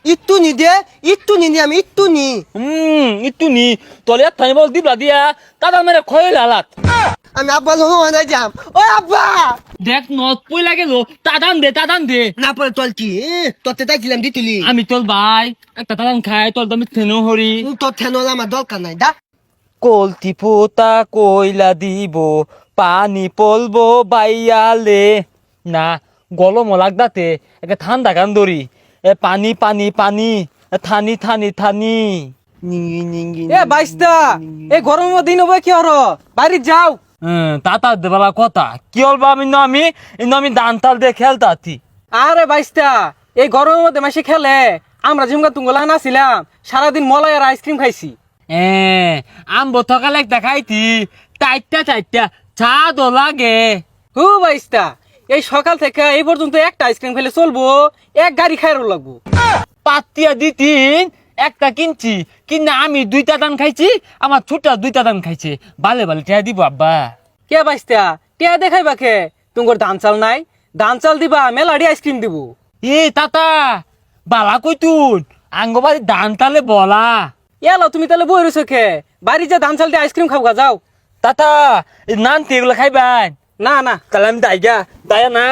ইট্টু নি দে, ইট্টু নি আমি ইট্টু নি। ইট্টু নি তলে থানি বল দিবলা দিয়া তাদান মেরে খয়ে লালাত আমি আব্বা লোক মানে যাম। ও আব্বা দেখ নত পই লাগে লো তাদান দে না পরে তল কি তোতে তাই দিলাম দিতুলি। আমি তোর ভাই একটা তাদান খাই তোর দামি থেনো হরি তোর ঠেন আমার দরকার নাই দা। কলতি পোতা কইলা দিব পানি পলবো বাইয়ালে না গলম লাগদাতে একে ঠান্ডা গান ধরি পানি পানি পানি থানি থানি থানি নিঙ্গি নিঙ্গি এ বাইস্তা এই গরমের দিন হবে কি হর বাড়ি যাও। তাতা দেবালা কথা কি হলবা আমি দান তাল দিয়ে খেলতাছি আরে বাইস্তা এই গরমের মধ্যে মাসে খেলে আমরা ঝিমকা তুঙ্গলা নাছিলাম সারাদিন মলাই আর আইসক্রিম খাইছি। আম্ব থকালে দেখাইতি চারটা চা দো লাগে হু বাইস্তা এই সকাল থেকে এই পর্যন্ত একটা আইসক্রিম খেলে চলবো, এক গাড়ি খাইরও লাগবো। পাতিয়া দিতিন একটা কিনছি কিনা আমি দুইটা দান খাইছি আমার ছোট দুইটা দান খাইছে বালে বালে টিয়া দিব আব্বা কে বাইস্তা টিয়া দেখাই বাকে তুঙ্গর ধান চাল নাই, ধান চাল দিবা মেলাডি আইসক্রিম দিব। তাতা বালা কইতুন আঙ্গবাড়ি দান তালে বলা এলো তুমি তাহলে বই রয়েছো খে বাড়ি যা ধান চাল দিয়ে আইসক্রিম খাবো যাও। তাতা নান তেগুলো খাইবান না না তাহলে আমি দায়া না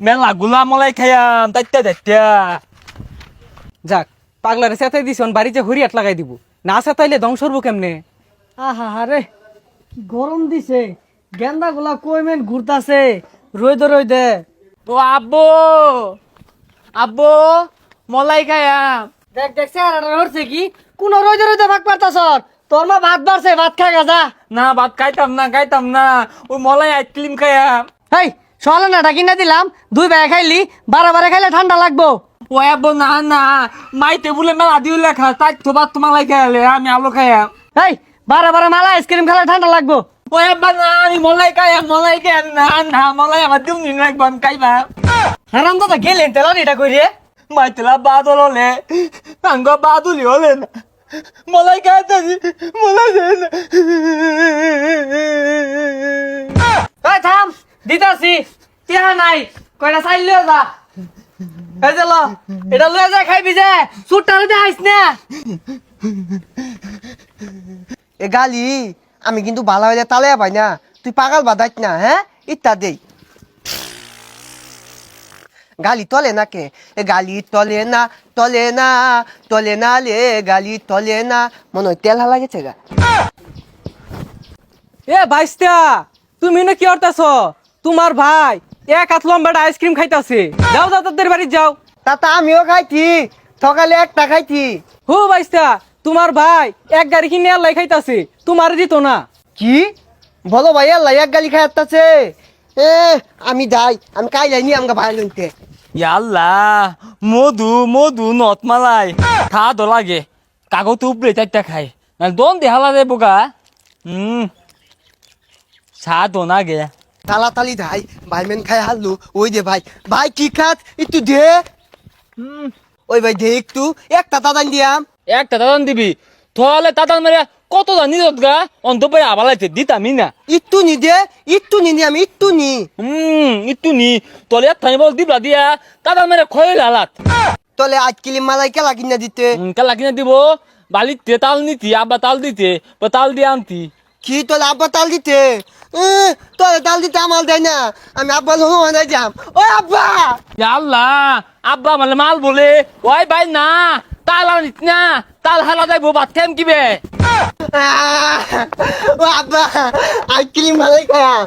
মেলা গুলা মলাই খাইয়াম তাইতা যাক পাগলারে চেতাই দিছ বাড়ি যে হরিয়াট লাগাই দিব, না চেতাইলে ধ্বংস হবো কেমনে। আহা হারে কি গরম দিছে, গেন্দা গুলা কইমেন ঘুরতাছে রইদে। ও আব্বো মলাই খাইয়াম দেখ দেখ চেহারাটা হচ্ছে কি কোন রইদে ভাগ পারতাছ, তোর মা ভাত বাড়ছে ভাত খা গাজা। না ভাত খাইতাম না ওই মলাই আইসক্রিম খাইয়াম হেই সলে না কিনা দিলাম, দুই ভাই খাইলি বারে খাইলে ঠান্ডা লাগবো। ও আব্বো না মাই টেবুলে মেলা দিও লেখা তাই তো ভাত তোমালাই খাইলে আমি আলো খাইয়াম হেই বারে মালা আইসক্রিম খেলে ঠান্ডা লাগবো। ও আব্বা না আমি মলাই খাইয়াম না মলাই আমার দিম নি লাগবো আমি খাইবা হারাম দাদা গেলেন তেলান এটা কই রে। মাই তেলা বাদল হলে আঙ্গ বাদুলি হলে না মলাই খাইতাছি মলাই দেয় না এই থাম দিতাছি টিয়া নাই কয়টা চাইল লিও যা। এই যে ল এটা লয়ে যা খাইবি যে সুটটারে দেখাইস না। এ গালি আমি কিন্তু ভালো হয়ে তালে পাই না, তুই পাগল বাদাইত না হ্যাঁ ইত্যা দেই গালি তলে না কে এ গালি তলে না লে গালি তলে না মনে হয় তেল হালা গেছে গা। এ বাইস্তা তুমি না কি করতেছ, তোমার ভাই এক হাত লম্বাটা আইসক্রিম খাইতাছে, যাও তাদের বাড়ি যাও। তাতা আমিও খাইছি সকালে একটা খাইছি। হু বাইস্তা তোমার ভাই এক গাড়ি কিনে আল্লাহ খাইতাছে, তোমার দিত না। কি বলো ভাই আল্লাহ এক গালি খাই আসতেছে। এ আমি যাই আমি কাই যাইনি আমাকে ভাই লইতে। ইয়াল্লা মধু নত মালাই খা দো লাগে কাগজ উপরে চারটা খাই না দন দেহালা রে বোকা চা দো না গে তালি ভাই ভাই মেন খাই হারলু ওই দে ভাই ভাই কি খাত একটু দে। ওই ভাই দে একটু একটা দাদান দিয়াম। একটা দাদান দিবি তাহলে দাদান মেরে কত দান নিত গা অন্ত পরে আবালাইতে দিতামি না একটু নি দে একটু নি আমি একটু নি। একটু নি তলে থানি বল দিবলা দিয়া দাদান মেরে খয়ে লালাত তলে আজ কিলি মালাই কেলা কিনা দিতে। কালা কিনা দিব বালিতে তাল নিতি আব্বা তাল দিতে তাল দিয়ে আনতি কি তোলে আব্বা তাল দিতে তোলে তাল দিতে আমার দেয় না, আমি আব্বা লোক মানে যাম। ও আব্বা আল্লাহ আব্বা মানে মাল বলে ওই ভাই না তাল আনিস না তাল হালা যাইবো ভাত খাইম কিবে ও আব্বা আইসক্রিম মালাই খাম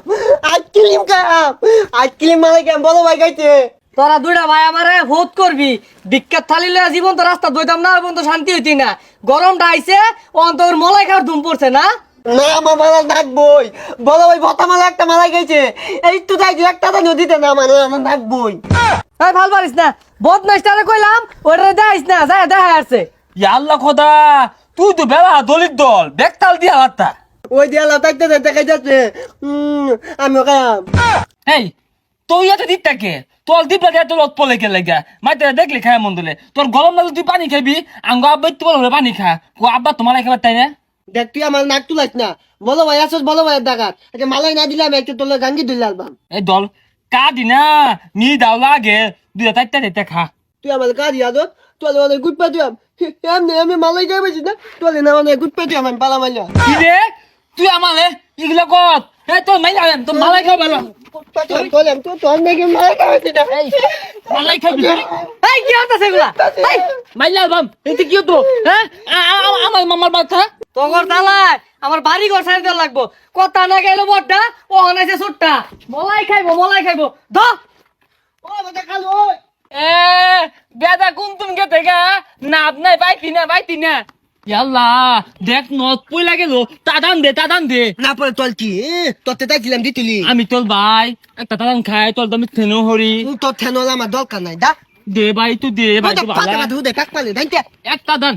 আইসক্রিম মালাই খাম বলো ভাই খাইতে। তোরা দুইটা ভাই আমারে ভোট করবি, বিখ্যাত থালি লয়ে জীবন তো রাস্তা দইতাম না এবং তো শান্তি হইতি না। গরমটা আইছে অন্তর মলাই খাওয়ার ধুম পড়ছে না। না আমার মালা ডাকবই বলো ভাই ভতা মালা একটা মালা খাইছে এই তো তাই একটা তো নদীতে না মানে আমার ডাকবই। এই ভাল পারিস না বদমাইশটারে কইলাম ওইটারে দেখাইস না যায় দেখা আসছে। আল্লাহ খোদা তুই তো বেলা দলিত দল বেক তাল দিয়া হাতটা ওই দিয়া তাইতে দেখাই যাচ্ছে আমিও খাম। এই তুই এত দিকটাকে তোর দিবলা দিয়ে তোর পলে কে লেগা মাইতে দেখলি খায় মন দিলে তোর গরম লাগলে তুই পানি খাবি আঙ্গ আব্বা একটু বলে পানি খা ও আব্বা তোমার খাবার তাই না দেখ তুই আমার নাক তুলাইস না, বলো ভাই আসছ বলো ভাই ডাকাত আচ্ছা মালাই না দিলাম একটু তোলে গাঙ্গি দিলে আলবাম। এই দল কাদি না নি দাও লাগে দুইটা চারটা দিতে খা তুই আমার কাজ আদত তোলে অনেক গুড পাঠিয়াম এমনি আমি মালাই গায়ে বেছি না তোলে না অনেক গুড পাঠিয়াম আমি পালা মাইলা কি রে তুই আমালে এগুলো কর তোর মাইলা তোর মালাই খাও ভালো তোলে তো তোর নাকি মালাই গায়ে বেছি না মালাই খাবি এই কি হতাছে এগুলা এই মাইলা বাম এতে কি হতো হ্যাঁ আমার মামার বাচ্চা তগর দালাই আমার বাড়ি ঘর সাইড দেওয়া লাগবো কথা না গেল বড়টা ও হনাইছে ছোটটা মলাই খাইবো ধ ও বাবা খালো এ বেদা কোন তুমি কে থেকে না আপনার বাইতি না ইয়াল্লা দেখ নদ পয়লা গেল তাদান দে না পরে তোল কি তোতে তাইছিলাম দিতুলি আমি তোর ভাই একটা তাদান খাই তোর দামি থেনো হরি তোর ঠেনল আমার দরকার নাই দা দে ভাই তুই দে ভাই তো ভালো পাতা ধুদে কাক পালে দাইতে একটা দান